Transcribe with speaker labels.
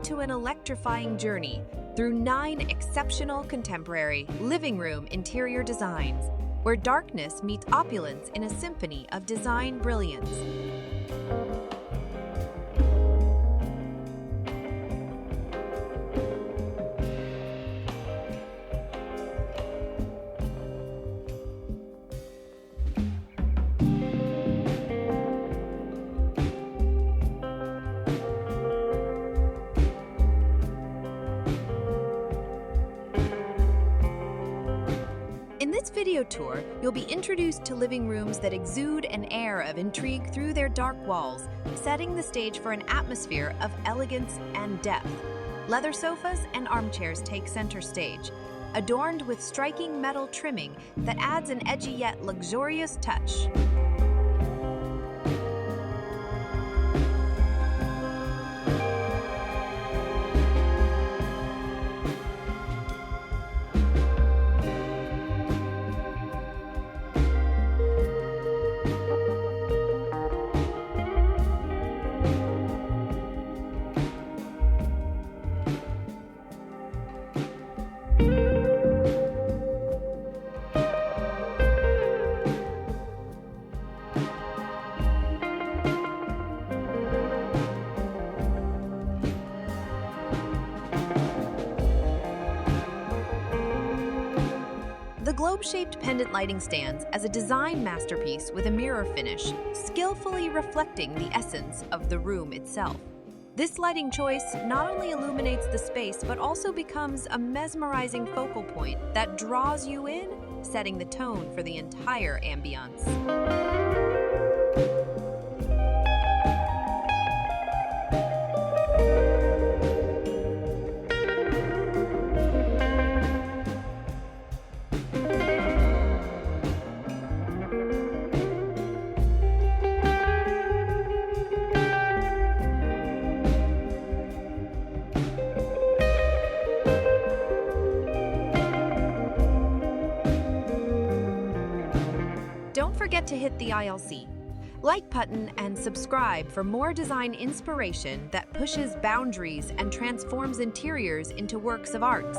Speaker 1: to an electrifying journey through 9 exceptional contemporary living room interior designs, where darkness meets opulence in a symphony of design brilliance. In this video tour, you'll be introduced to living rooms that exude an air of intrigue through their dark walls, setting the stage for an atmosphere of elegance and depth. Leather sofas and armchairs take center stage, adorned with striking metal trimming that adds an edgy yet luxurious touch. The globe-shaped pendant lighting stands as a design masterpiece with a mirror finish, skillfully reflecting the essence of the room itself. This lighting choice not only illuminates the space, but also becomes a mesmerizing focal point that draws you in, setting the tone for the entire ambiance. Don't forget to hit the ILC like button and subscribe for more design inspiration that pushes boundaries and transforms interiors into works of art.